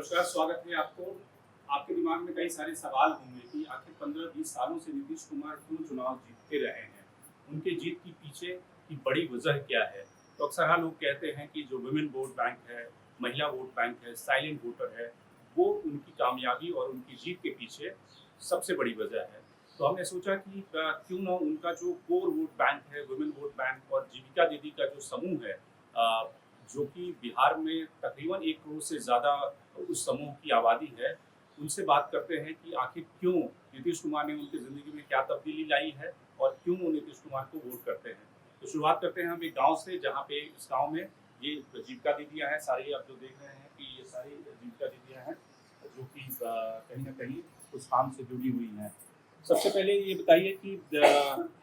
नमस्कार, स्वागत है आपको। आपके दिमाग में कई सारे सवाल होंगे कि आखिर 15-20 सालों से नीतीश कुमार क्यों चुनाव जीतते रहे हैं? उनके जीत के पीछे की बड़ी वजह क्या है? तो अक्सर लोग कहते हैं कि जो वुमेन वोट बैंक है, महिला वोट बैंक है, साइलेंट वोटर है, वो उनकी कामयाबी और उनकी जीत के पीछे सबसे बड़ी वजह है। तो हमने सोचा कि क्यों ना उनका जो कोर वोट बैंक है, वुमेन वोट बैंक और जीविका दीदी का जो समूह है, जो कि बिहार में तकरीबन 1 करोड़ से ज़्यादा उस समूह की आबादी है, उनसे बात करते हैं कि आखिर क्यों नीतीश कुमार ने उनकी ज़िंदगी में क्या तब्दीली लाई है और क्यों वो नीतीश कुमार को वोट करते हैं। तो शुरुआत करते हैं हम एक गाँव से, जहाँ पे इस गाँव में ये जीविका दीदियाँ हैं, सारी आप जो देख रहे हैं कि ये सारी जीविका दीदियाँ हैं, जो कि कहीं न कहीं उस काम से जुड़ी हुई हैं। सबसे पहले ये बताइए कि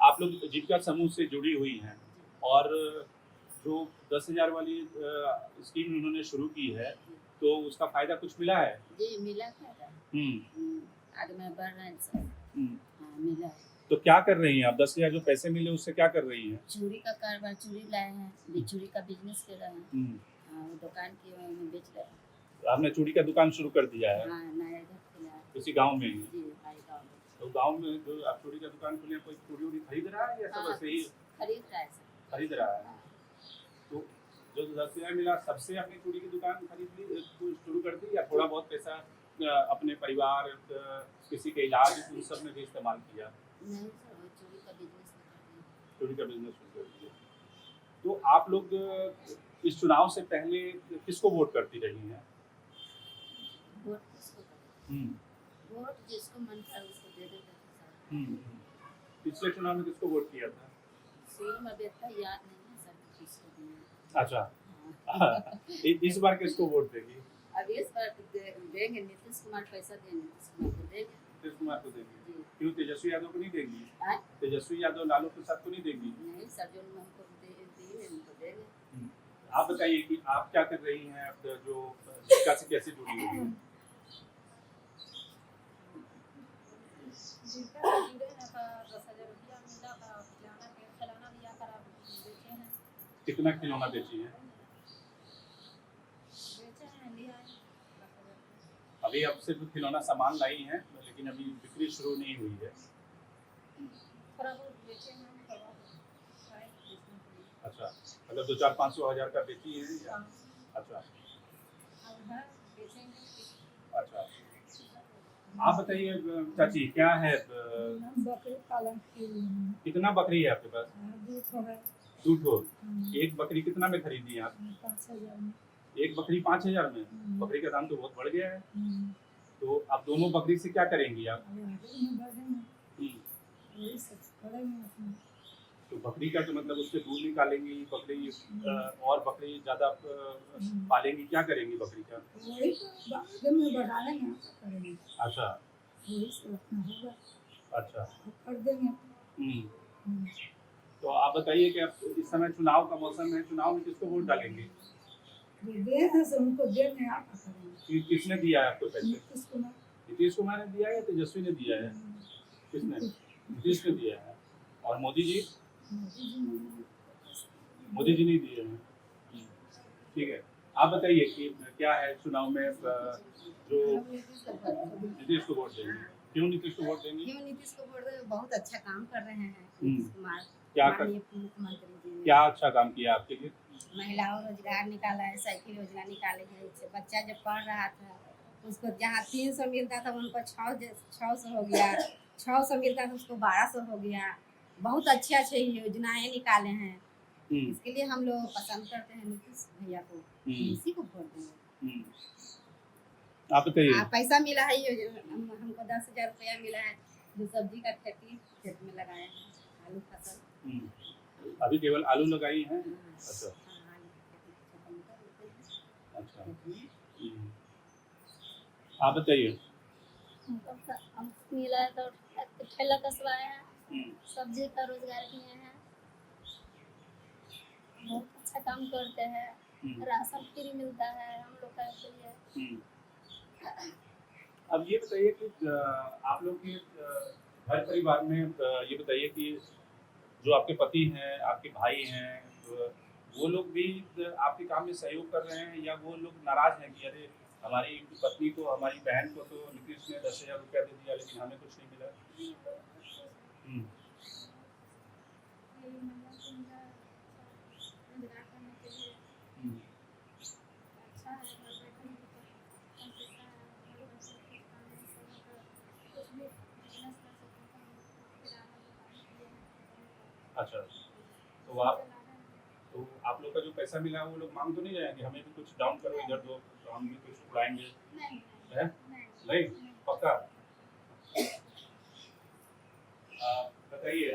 आप लोग जीविका समूह से जुड़ी हुई हैं और जो 10,000 वाली स्कीम उन्होंने शुरू की है, तो उसका फ़ायदा कुछ मिला है? जी, मिला फ़ायदा। आगे में बढ़ रहे हैं सब। हुँ। हाँ, मिला है। तो क्या कर रही हैं आप? 10,000 जो पैसे मिले उससे क्या कर रही हैं? चूड़ी का कारोबार, चूड़ी लाए हैं, चूड़ी का बिज़नेस कर रहे हैं। वो दुकान की में बेच रहे हैं। आपने चूड़ी का दुकान शुरू कर दिया है? हाँ, नया घर खुला है। इसी गाँव में ही? जी, भाई गाँव में। तो गाँव में जो आप चूड़ी का दुकान खोले हैं, कोई चूड़ी-वूड़ी खरीद रहा है या सब हाँ, ऐसे ही खरीद रहा है सब। खरीद रहा है? हाँ। तो जो 10,000 मिला सबसे आपने चूड़ी की दुकान खरीद ली, शुरू कर दी या थोड़ा बहुत पैसा अपने परिवार, किसी के इलाज उन सब में भी इस्तेमाल किया? नहीं सर, वो चूड़ी का बिज़नेस कर रहे हैं। चूड़ी का बिजनेस शुरू कर दिया। तो आप लोग इस चुनाव से पहले किसको वोट करती रही हैं? वोट किसको करें? वोट जिसको मन था उसको दे देते थे सर। पिछले चुनाव में किसको वोट किया था? शुरू में देखता याद नहीं है सर किसको दिया। अच्छा। हाँ। इस बार किसको वोट देगी? अब इस बार देंगे नीतीश कुमार, पैसा देंगे नीतीश कुमार को देंगे। नीतीश कुमार को देगी? जी। क्यों तेजस्वी यादव को नहीं देगी? हाँ? तेजस्वी यादव लालू प्रसाद को नहीं देगी? नहीं सर, जो हमको दिए उनको देंगे। आप बताइए कि आप क्या कर रही हैं, अब जो जीविका से कैसे जुड़ी हुई हैं? जीविका से जुड़े हैं तो 10,000 रुपया मिला था, खिलौना दिया कर अब बेचे हैं। कितना खिलौना बेची हैं? बेचे हैं, लिया है 10,000 रुपया। अभी आप सिर्फ खिलौना सामान लाई हैं, लेकिन अभी बिक्री शुरू नहीं हुई है। थोड़ा बहुत बेचे हैं, थोड़ा बहुत शायद बेचने के लिए। अच्छा, मतलब 2-4-500 हज़ार का बेची है या? हाँ। अच्छा। अब है, बेचेंगे। अच्छा। आप बताइए चाची, क्या है बकरी पालन की कितना बकरी है आपके पास? 2 ठो है। 2 ठो। एक बकरी कितना में खरीदी है आप? 5,000 में। एक बकरी 5,000 में? बकरी का दाम तो बहुत बढ़ गया है। तो आप दोनों बकरी से क्या करेंगी आप? अब आगे में बढ़ेंगे, यही सब करेंगे अपना। तो बकरी का तो मतलब उससे दूध निकालेंगी, बकरी और बकरी ज़्यादा पालेंगी, क्या करेंगी बकरी का? वही तो आगे में बढ़ाएंगे, ऐसा करेंगे। अच्छा। वही सब अपना होगा, अच्छा। कर देंगे। तो आप बताइए कि अब इस समय चुनाव का मौसम है, चुनाव में किसको वोट डालेंगे? जो दे हैं सब उनको देंगे, आप क्या करेंगे? किसने दिया है आपको पैसे? नीतीश कुमार। नीतीश कुमार ने दिया है या तेजस्वी ने दिया है? किसने? नीतीश ने दिया है। और मोदी जी? मोदी जी नहीं दिए हैं। ठीक है। आप बताइए कि क्या है चुनाव में जो नीतीश को वोट देंगे? क्यों नीतीश को वोट देंगे? क्यों नीतीश को वोट देंगे? बहुत अच्छा काम कर रहे हैं नीतीश कुमार। क्या माननीय मुख्यमंत्री जी ने क्या अच्छा काम किया आपके लिए? महिलाओं रोजगार निकाला है, साइकिल योजना निकाली है। इससे बच्चा जब पढ़ रहा था उसको जहाँ 300 मिलता था उनको 600 हो गया, 600 मिलता था उसको 1200 हो गया। बहुत अच्छे अच्छे योजनाएं निकाले हैं। इसके लिए हम लोग पसंद करते हैं नीतीश भैया को, इसी को वोट देंगे। आप बताइए। पैसा मिला है, हमको 10,000 रुपया मिला है, जो सब्जी का खेत में लगाया है, आलू फसल। अभी केवल आलू लगाई हैं? अच्छा। अच्छा। आप बताइए। मिला है तो ठेला कसवाए हैं, सब्जी का रोजगार किए हैं, बहुत अच्छा काम करते हैं। राशन फ्री मिलता है हम लोग का के लिए। अब ये बताइए कि आप लोग के घर परिवार में ये बताइए कि जो आपके पति हैं, आपके भाई हैं, वो लोग भी आपके काम में सहयोग कर रहे हैं या वो लोग नाराज हैं कि अरे हमारी पत्नी को, हमारी बहन को तो नीतीश ने 10,000 रुपया दे दिया, लेकिन हमें कुछ नहीं मिला। हम्म, ये महिला को मिला रोजगार करने के लिए हम्म, अच्छा है, घर बैठे ही तो कम पैसा है, घर बैठे कुछ काम नहीं करने का, कुछ भी बिजनेस कर सकते हैं, हम किराना दुकान किए हैं, अच्छा, तो आप चला रहे हैं। तो आप लोग का जो पैसा मिला वो लोग मांग तो नहीं जाएंगे, हमें भी कुछ डाउन करो इधर दो, तो हम भी कुछ उड़ाएंगे? नहीं है? नहीं नहीं, पक्का?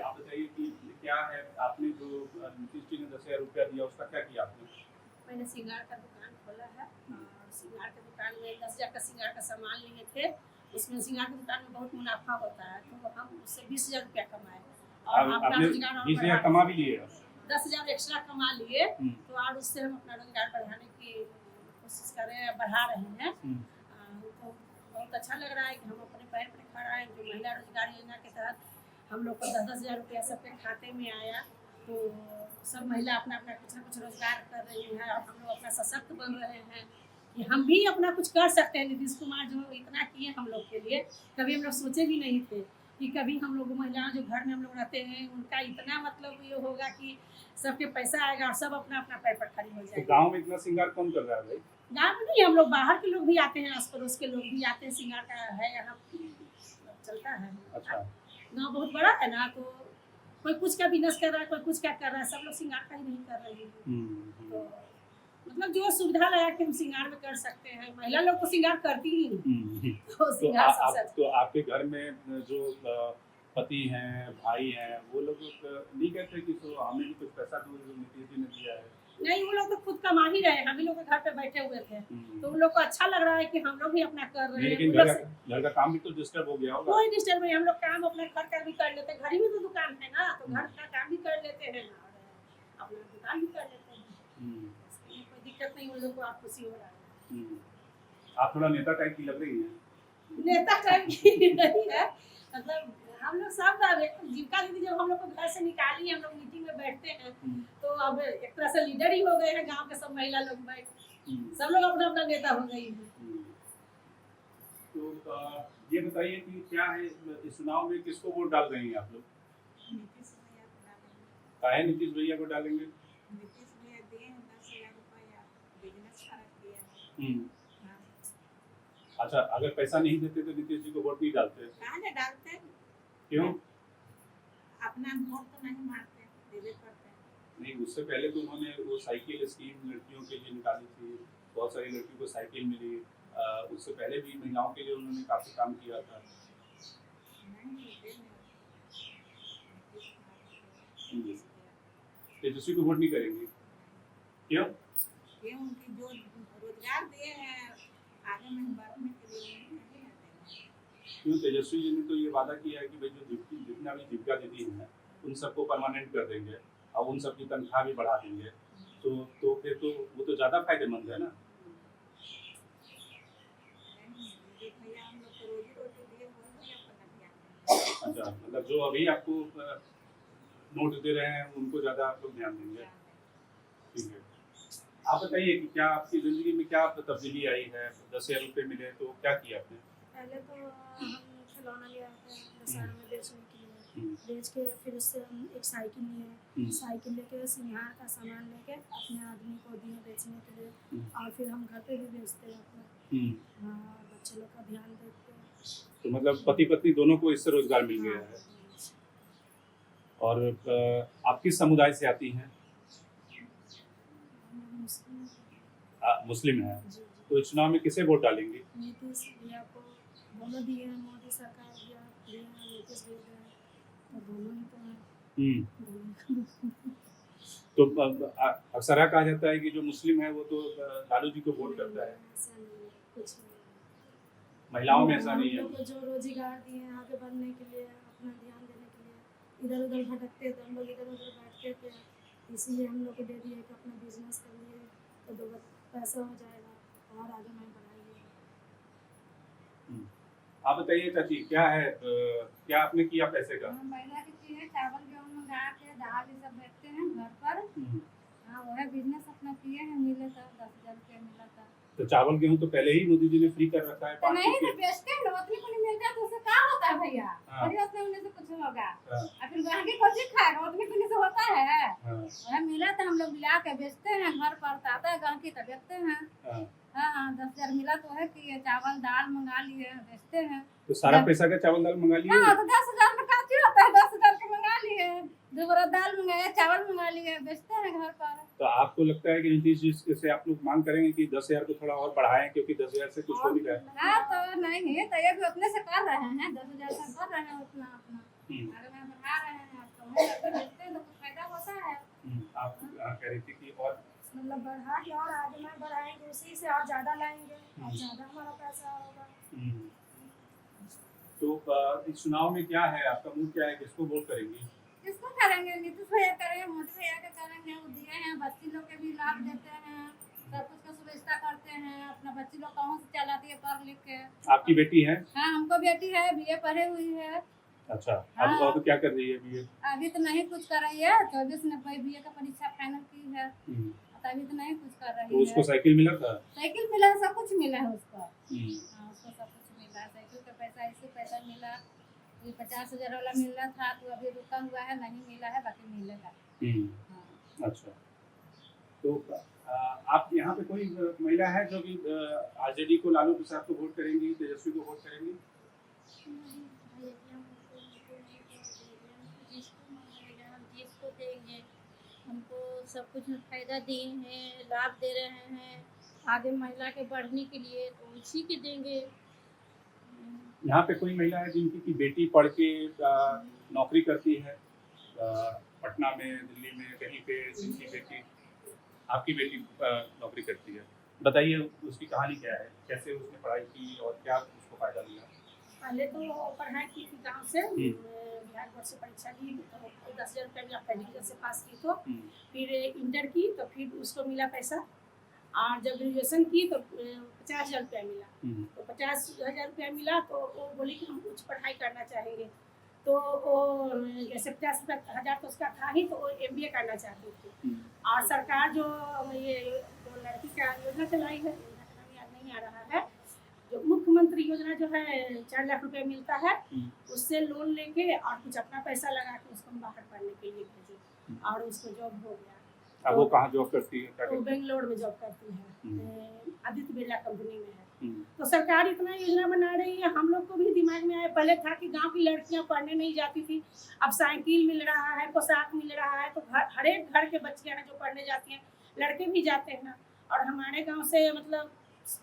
आप बताइए कि क्या है, आपने जो नीतीश जी ने 10,000 रुपया दिया उसका क्या किया आपने? मैंने श्रृंगार का दुकान खोला है और श्रृंगार के दुकान में 10,000 का श्रृंगार का सामान लिए थे। उसमें श्रृंगार की दुकान में बहुत मुनाफा होता है, तो हम उससे 20,000 रुपया कमाए और अपना आपने रोजगार और 20,000 बढ़ा कमा भी लिए? 10,000 एक्स्ट्रा कमा लिए, हम्म, तो और उससे हम अपना रोजगार बढ़ाने की कोशिश कर रहे हैं, बढ़ा रहे हैं। तो बहुत अच्छा लग रहा है कि हम अपने पैर पर खड़ा है। जो महिला रोजगार योजना के तहत हम लोग को 10,000 रुपया सबके खाते में आया, तो सब महिला अपना अपना कुछ ना कुछ रोजगार कर रही है और हम लोग अपना सशक्त बन रहे हैं कि हम भी अपना कुछ कर सकते हैं। नीतीश कुमार जो इतना किए हम लोग के लिए, कभी हम लोग सोचे भी नहीं थे कि कभी हम लोग महिलाएं जो घर में हम लोग रहते हैं उनका इतना मतलब ये होगा कि सबके पैसा आएगा और सब अपना अपना पैर पर खड़ी हो तो जाएगी। गांव में इतना श्रृंगार कौन कर रहा है भाई? गाँव में नहीं, हम लोग बाहर के लोग भी आते हैं, आस पड़ोस के लोग भी आते हैं, श्रृंगार का है यहाँ चलता है। अच्छा, गाँव बहुत बड़ा है ना, तो कोई कुछ का बिजनेस कर रहा है, कोई कुछ क्या कर रहा है, सब लोग श्रृंगार का ही नहीं कर रहे हैं। तो मतलब जो सुविधा लगा कि हम श्रृंगार में कर सकते हैं, महिला लोग तो श्रृंगार करती ही नहीं, तो तो श्रृंगार सबसे अच्छा। तो आपके घर में जो पति हैं, भाई हैं, वो लोग नहीं कहते कि तो हमें भी कुछ पैसा दो जो नीतीश जी ने दिया है? नहीं, वो लोग तो खुद कमा ही रहे हैं, हम ही लोग के घर पे बैठे हुए थे, तो उन लोग को अच्छा लग रहा है कि हम लोग भी अपना कर रहे हैं। लेकिन उन लोग से घर का काम भी तो डिस्टर्ब हो गया होगा। कोई डिस्टर्ब नहीं, हम लोग काम अपने घर का भी कर लेते हैं, घर ही में तो दुकान है ना, तो घर का काम भी कर लेते हैं और अपना दुकान भी कर लेते हैं, इसमें कोई दिक्कत नहीं। उन लोग को आप खुशी हो रहा है। आप थोड़ा नेता टाइप की लग रही हैं। नेता टाइप की नहीं है, मतलब हम लोग सब जीविका दीदी जब हम लोग को घर से निकाली, हम लोग मीटिंग में बैठते हैं, तो अब एक तरह से लीडर ही हो गए हैं गांव के सब महिला लोग, सब लोग अपना अपना नेता हो गई है। तो ये बताइए कि क्या है इस चुनाव में किसको वोट डाल रही हैं आप लोग? नीतीश भैया को डालेंगे। काहे नीतीश भैया को डालेंगे? नीतीश भैया दिए हैं 10,000 रुपया, बिजनेस खड़ा किया है। अच्छा, अगर पैसा नहीं देते तो नीतीश जी को वोट नहीं डालते? कहाँ से डालते, क्यों? अपना वोट तो नहीं मारते, देवे करते हैं। नहीं, उससे पहले तो उन्होंने वो साइकिल स्कीम लड़कियों के लिए निकाली थी, बहुत सारी लड़कियों को साइकिल मिली। उससे पहले भी महिलाओं के लिए उन्होंने काफी काम किया था। तेजस्वी को वोट नहीं करेंगे? क्यों? ये उनकी जो रोजगार दिए हैं आगे में बढ़ने के लिए नहीं देंगे। क्यों? तेजस्वी जी ने तो ये वादा किया है कि भाई जो जितना भी जीविका दीदी हैं उन सबको परमानेंट कर देंगे और उन सबकी तनख्वाह भी बढ़ा देंगे, तो फिर तो वो तो ज़्यादा फायदेमंद है ना। अच्छा, मतलब जो अभी आपको नोट दे रहे हैं उनको ज़्यादा आप लोग ध्यान देंगे। ठीक है, आप बताइए कि क्या आपकी ज़िंदगी में क्या तब्दीली आई है? 10,000 रुपये मिले तो क्या किया आपने? पहले तो हम खिलौना ले आए थे दशहरा में बेचने के लिए, बेच के फिर उससे हम एक साइकिल लिए, साइकिल लेके श्रृंगार का सामान लेके अपने आदमी को दिए बेचने के लिए, और फिर हम घर पे भी बेचते हैं अपने, बच्चे लोग का ध्यान देते हैं। तो मतलब पति पत्नी दोनों को इससे रोजगार मिल गया है। और आप किस समुदाय से आती हैं? मुस्लिम है। तो इस चुनाव में किसे वोट डालेंगे? नीतीश भैया को दोनों दिए हैं, मोदी सरकार दिया है, नीतीश भैया तो दोनों ही तो हैं। तो अक्सर कहा जाता है कि जो मुस्लिम है वो तो लालू जी को वोट करता है। ऐसा नहीं, कुछ नहीं। महिलाओं में ऐसा नहीं है। हम लोग जो रोजगार दिए हैं आगे बढ़ने के लिए, अपना ध्यान देने के लिए, इधर उधर भटकते थे हम लोग, इधर उधर बैठते थे, इसीलिए हम लोग को दे दिए कि अपना बिजनेस करिए तो 2 पैसा हो जाएगा और आगे नहीं बढ़ाइए। आप बताइए चाची, क्या है क्या आपने किया पैसे का? महिला के किए चावल गेहूँ मंगा के दाल ये सब बेचते हैं घर पर। हाँ, वह बिजनेस अपना किए हैं, मिले था 10,000 रुपया मिला था। तो चावल गेहूं तो पहले ही मोदी जी ने फ्री कर रखा है तो 5 नहीं रुपए। तो बेचते हैं ना, उतनी कुछ मिलता है तो उससे क्या होता है भैया? हाँ। थोड़ी उतने उन्हें से कुछ होगा। हाँ, और फिर गांधी को जी खाएगा, उतनी कुछ से होता है? हाँ, वह मिला तो हम लोग ला के बेचते हैं, घर पर आता है गांधी तो बेचते हैं। हाँ। हाँ 10,000 मिला तो है कि ये चावल दाल मंगा लिए बेचते हैं। तो सारा पैसा का चावल दाल मंगा लिए? हाँ तो 10,000 में काफी होता है, 10,000 के मंगा लिए, 2 बोरा दाल मंगाया, चावल मंगा लिए, बेचते हैं घर पर। तो आपको लगता है कि नीतीश जी से आप लोग मांग करेंगे कि 10,000 को थोड़ा और बढ़ाएं, क्योंकि 10,000 से कुछ हो नहीं रहा है? हाँ तो नहीं है तो ये भी उतने से कर रहे हैं, 10,000 से कर रहे हैं उतना अपना, आगे में बढ़ा रहे हैं, तो हम लोग बेचते हैं तो कुछ फायदा होता है। आप कह रही थी कि और मतलब बढ़ा के और आगे में बढ़ाएंगे, उसी से और ज़्यादा लाएंगे और ज़्यादा हमारा पैसा होगा। तो इस चुनाव में क्या है, आपका मूड क्या है, किसको वोट करेंगे? किसको करेंगे? नीतीश भैया करेंगे, मोदी भैया के करेंगे, वो दिए हैं, बच्ची लोग के भी लाभ देते हैं, सब कुछ का सुविधा करते हैं, अपना बच्ची लोग कहूँ से चलाती है पढ़ लिख के। आपकी बेटी है? हाँ हमको बेटी है, बीए पढ़े हुई है। अच्छा, हाँ। अब क्या कर रही है बीए? अभी तो नहीं कुछ कर रही है, 24 ने बीए का परीक्षा फाइनल की है, तो अभी तो नहीं कुछ कर रही तो है। उसको साइकिल मिला था? साइकिल मिला है, सब कुछ मिला है उसको। हाँ उसको सब कुछ मिला है, साइकिल का पैसा, इसी पैसा मिला, ये 50,000 वाला मिलना था तो अभी रुका हुआ है, नहीं मिला है, बाकी मिलेगा। हाँ। अच्छा, तो आप यहाँ पे कोई महिला है जो कि आरजेडी को, लालू प्रसाद को वोट करेंगी, तेजस्वी को वोट करेंगी? जिसको देंगे, हमको सब कुछ में फायदा दिए हैं, लाभ दे रहे हैं आगे महिला के बढ़ने के लिए, तो उसी के देंगे। यहाँ पे कोई महिला है जिनकी की बेटी पढ़ के नौकरी करती है पटना में, दिल्ली में, कहीं पे जिनकी बेटी, आपकी बेटी नौकरी करती है, बताइए उसकी कहानी क्या है, कैसे उसने पढ़ाई की और क्या उसको फायदा मिला? पहले तो पढ़ाई की थी गाँव से, बिहार बोर्ड से परीक्षा दी तो 10,000 रुपया मिला, पहले डिवीजन से पास की तो फिर इंटर की तो फिर उसको मिला पैसा, और जब ग्रेजुएशन की तो 50,000 रुपया मिला। तो 50,000 रुपया मिला तो वो बोली कि हम उच्च पढ़ाई करना चाहेंगे, तो वो जैसे 50,000 तो उसका था ही, तो वो MBA करना चाहती थी। और सरकार जो ये जो लड़की का योजना चलाई है, योजना का नाम याद नहीं आ रहा है, जो मुख्यमंत्री योजना जो है 4 लाख रुपया मिलता है, उससे लोन लेके और कुछ अपना पैसा लगा के उसको बाहर पढ़ने के लिए भेजे, और उसको जॉब हो गया। अब वो कहाँ जॉब करती है? वो बेंगलोर में जॉब करती है, आदित्य बिरला कंपनी में है। तो सरकार इतना योजना बना रही है, हम लोग को भी दिमाग में आया, पहले था कि गांव की लड़कियां पढ़ने नहीं जाती थी, अब साइकिल मिल रहा है, पोशाक मिल रहा है, तो हर एक घर के बच्चे हैं जो पढ़ने जाती हैं, लड़के भी जाते हैं। और हमारे गांव से मतलब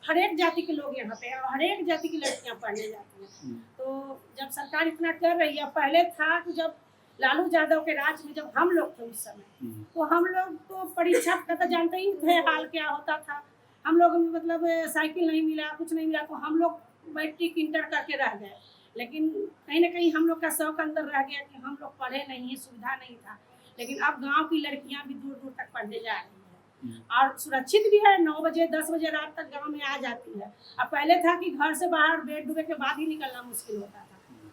हर एक जाति के लोग यहाँ पे हैं, और हर एक जाति की लड़कियां पढ़ने जाती हैं। तो जब सरकार इतना कर रही है, पहले था कि जब लालू यादव के राज में जब हम लोग थे उस समय, तो हम लोग तो परीक्षा का तो जानते ही थे हाल क्या होता था, हम लोग मतलब साइकिल नहीं मिला, कुछ नहीं मिला, तो हम लोग मैट्रिक इंटर करके रह गए। लेकिन कहीं ना कहीं हम लोग का शौक अंदर रह गया कि हम लोग पढ़े नहीं, सुविधा नहीं था। लेकिन अब गांव की लड़कियां भी दूर दूर तक पढ़ने जा रही हैं, और सुरक्षित भी है, 9 बजे 10 बजे रात तक गांव में आ जाती है। अब पहले था कि घर से बाहर बेड डूबे के बाद ही निकलना मुश्किल होता था।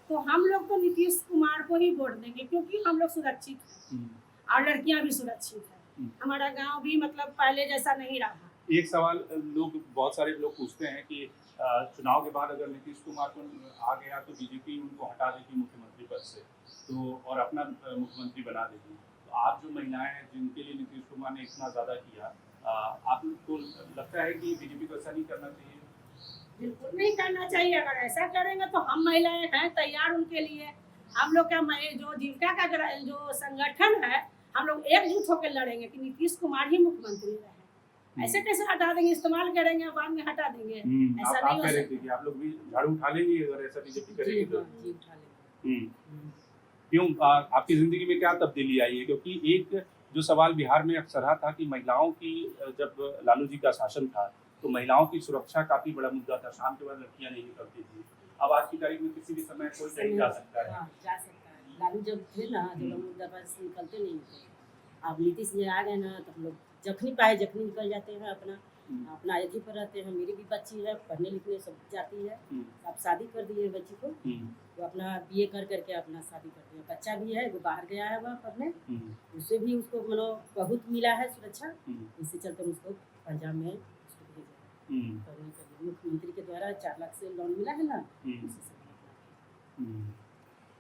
तो हम लोग तो नीतीश कुमार को ही वोट देंगे, क्योंकि हम लोग सुरक्षित हैं और लड़कियां भी सुरक्षित हैं। हमारा गांव भी मतलब पहले जैसा नहीं रहा। एक सवाल बहुत सारे लोग पूछते हैं कि चुनाव के बाद अगर नीतीश कुमार को आ गया तो बीजेपी उनको हटा देगी मुख्यमंत्री पद से, तो और अपना मुख्यमंत्री बना देगी। तो आप जो महिलाएं हैं जिनके लिए नीतीश कुमार ने इतना ज़्यादा किया, आपको लगता है कि बीजेपी को ऐसा नहीं करना चाहिए? बिल्कुल नहीं करना चाहिए। अगर ऐसा करेंगे तो हम महिलाएं हैं तैयार उनके लिए। हम लोग का जो जीविका का जो संगठन है, हम लोग एकजुट होकर लड़ेंगे कि नीतीश कुमार ही मुख्यमंत्री रहे। ऐसे कैसे हटा देंगे, इस्तेमाल करेंगे बाद में हटा देंगे, ऐसा नहीं हो सकता। आप लोग भी झाड़ू उठा लेंगे अगर ऐसा बीजेपी करेगी तो? जी उठा लेंगे। क्यों, आपकी जिंदगी में क्या तब्दीली आई है? क्योंकि एक जो सवाल बिहार में अक्सर रहा था कि महिलाओं की, जब लालू जी का शासन था तो महिलाओं की सुरक्षा काफी बड़ा मुद्दा था, शाम के बाद लड़कियां नहीं निकलती थी। अब आज की तारीख में किसी भी समय कोई कहीं जा सकता है। जा सकता है। लालू जब थे ना, जब हम मुद्दा से निकलते नहीं थे, अब नीतीश जी आ गए ना, तो हम लोग जखनी पाए जखनी निकल जाते हैं, अपना यही पर रहते हैं। मेरी भी बच्ची है, पढ़ने लिखने सब जाती है, अब शादी कर दिए बच्ची को, तो अपना BA कर करके अपना शादी कर दिया। बच्चा भी है, वो बाहर गया है वह पढ़ने, उससे भी उसको मतलब बहुत मिला है सुरक्षा, इससे चलते उसको पंजाब में उसको भेजा। करने के लिए मुख्यमंत्री के द्वारा 4 लाख से लोन मिला है ना, उसी से हम अपना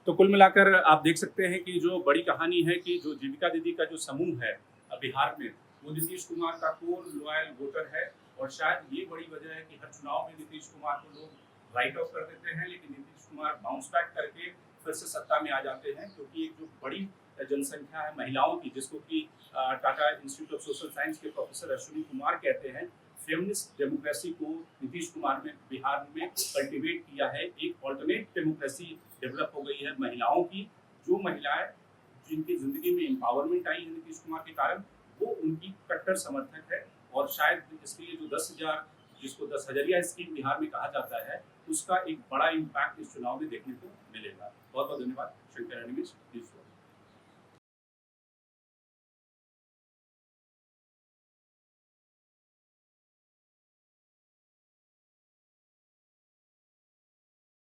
तो कुल मिलाकर आप देख सकते हैं कि जो बड़ी कहानी है कि जो जीविका दीदी का जो समूह है बिहार में, वो नीतीश कुमार का कोर लॉयल वोटर है। और शायद ये बड़ी वजह है कि हर चुनाव में नीतीश कुमार को लोग राइट ऑफ कर देते हैं, लेकिन नीतीश कुमार बाउंस बैक करके फिर से सत्ता में आ जाते हैं, क्योंकि एक जो बड़ी जनसंख्या है महिलाओं की, जिसको कि Tata institute of social science के प्रोफेसर अश्विनी कुमार कहते हैं, फेमिनिस्ट डेमोक्रेसी को नीतीश कुमार ने बिहार में कल्टीवेट किया है। एक ऑल्टरनेट डेमोक्रेसी डेवलप हो गई है महिलाओं की। जो महिलाएं जिनकी जिंदगी में एम्पावरमेंट आई है नीतीश कुमार के कारण, वो उनकी कट्टर समर्थक है। और शायद इसलिए जो 10,000 जिसको 10,000 स्कीम बिहार में कहा जाता है, उसका एक बड़ा इम्पैक्ट इस चुनाव में देखने को मिलेगा। बहुत बहुत धन्यवाद। शंकर एनिमेश।